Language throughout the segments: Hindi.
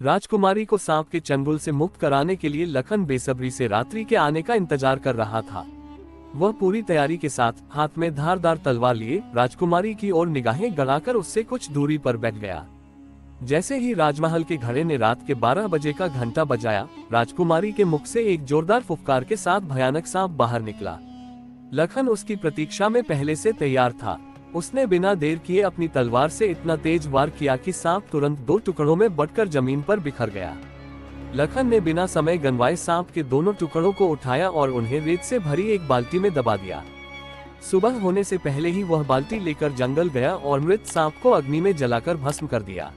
राजकुमारी को सांप के चंगुल से मुक्त कराने के लिए लखन बेसब्री से रात्रि के आने का इंतजार कर रहा था। वह पूरी तैयारी के साथ हाथ में धारदार तलवार लिए राजकुमारी की ओर निगाहें गड़ाकर उससे कुछ दूरी पर बैठ गया। जैसे ही राजमहल के घड़े ने रात के 12 बजे का घंटा बजाया, राजकुमारी के मुख से एक जोरदार फुफकार के साथ भयानक सांप बाहर निकला। लखन उसकी प्रतीक्षा में पहले से तैयार था। उसने बिना देर किए अपनी तलवार से इतना तेज वार किया कि सांप तुरंत 2 टुकड़ों में बंटकर जमीन पर बिखर गया। लखन ने बिना समय गंवाए सांप के दोनों टुकड़ों को उठाया और उन्हें रेत से भरी एक बाल्टी में दबा दिया। सुबह होने से पहले ही वह बाल्टी लेकर जंगल गया और मृत सांप को अग्नि में जलाकर भस्म कर दिया।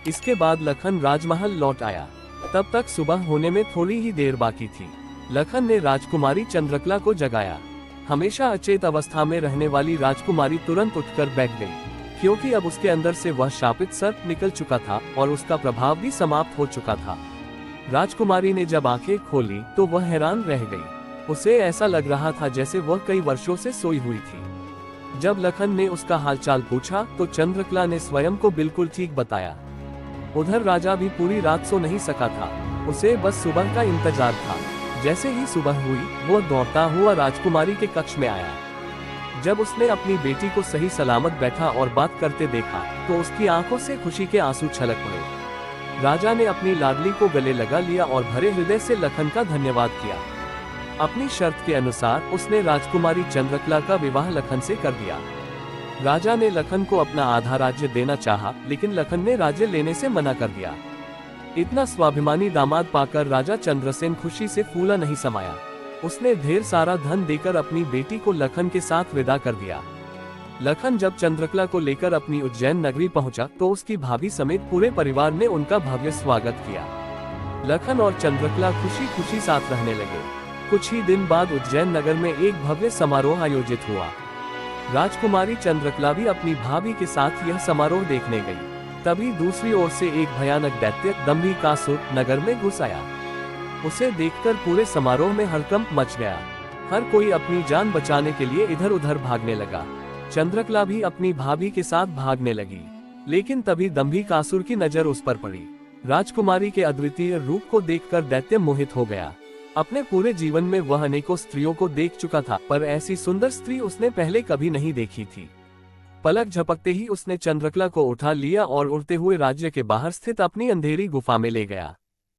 इसके बाद लखन राजमहल लौट आया। तब तक सुबह होने में थोड़ी ही देर बाकी थी। लखन ने राजकुमारी चंद्रकला को जगाया। हमेशा अचेत अवस्था में रहने वाली राजकुमारी तुरंत उठकर बैठ गई, क्योंकि अब उसके अंदर से वह शापित सर्प निकल चुका था और उसका प्रभाव भी समाप्त हो चुका था। राजकुमारी ने जब आंखें खोली तो वह हैरान रह गई। उसे ऐसा लग रहा था जैसे वह कई वर्षों से सोई हुई थी। जब लखन ने उसका हालचाल पूछा तो चंद्रकला ने स्वयं को बिल्कुल ठीक बताया। उधर राजा भी पूरी रात सो नहीं सका था। उसे बस सुबह का इंतजार था। जैसे ही सुबह हुई, वो दौड़ता हुआ राजकुमारी के कक्ष में आया। जब उसने अपनी बेटी को सही सलामत बैठा और बात करते देखा तो उसकी आंखों से खुशी के आंसू छलक पड़े। राजा ने अपनी लाडली को गले लगा लिया और भरे हृदय से लखन का धन्यवाद किया। अपनी शर्त के अनुसार उसने राजकुमारी चंद्रकला का विवाह लखन से कर दिया। राजा ने लखन को अपना आधा राज्य देना चाहा, लेकिन लखन ने राज्य लेने से मना कर दिया। इतना स्वाभिमानी दामाद पाकर राजा चंद्रसेन खुशी से फूला नहीं समाया। उसने ढेर सारा धन देकर अपनी बेटी को लखन के साथ विदा कर दिया। लखन जब चंद्रकला को लेकर अपनी उज्जैन नगरी पहुंचा तो उसकी भाभी समेत पूरे परिवार ने उनका भव्य स्वागत किया। लखन और चंद्रकला खुशी खुशी साथ रहने लगे। कुछ ही दिन बाद उज्जैन नगर में एक भव्य समारोह आयोजित हुआ। राजकुमारी चंद्रकला भी अपनी भाभी के साथ यह समारोह देखने गई। तभी दूसरी ओर से एक भयानक दैत्य दंभिकासुर नगर में घुस आया। उसे देखकर पूरे समारोह में हड़कंप मच गया। हर कोई अपनी जान बचाने के लिए इधर उधर भागने लगा। चंद्रकला भी अपनी भाभी के साथ भागने लगी, लेकिन तभी दंभिकासुर की नजर उस पर पड़ी। राजकुमारी के अद्वितीय रूप को देखकर दैत्य मोहित हो गया। अपने पूरे जीवन में वह अनेकों स्त्रियों को देख चुका था, पर ऐसी सुंदर स्त्री उसने पहले कभी नहीं देखी थी। पलक झपकते ही उसने चंद्रकला को उठा लिया और उड़ते हुए राज्य के बाहर स्थित अपनी अंधेरी गुफा में ले गया।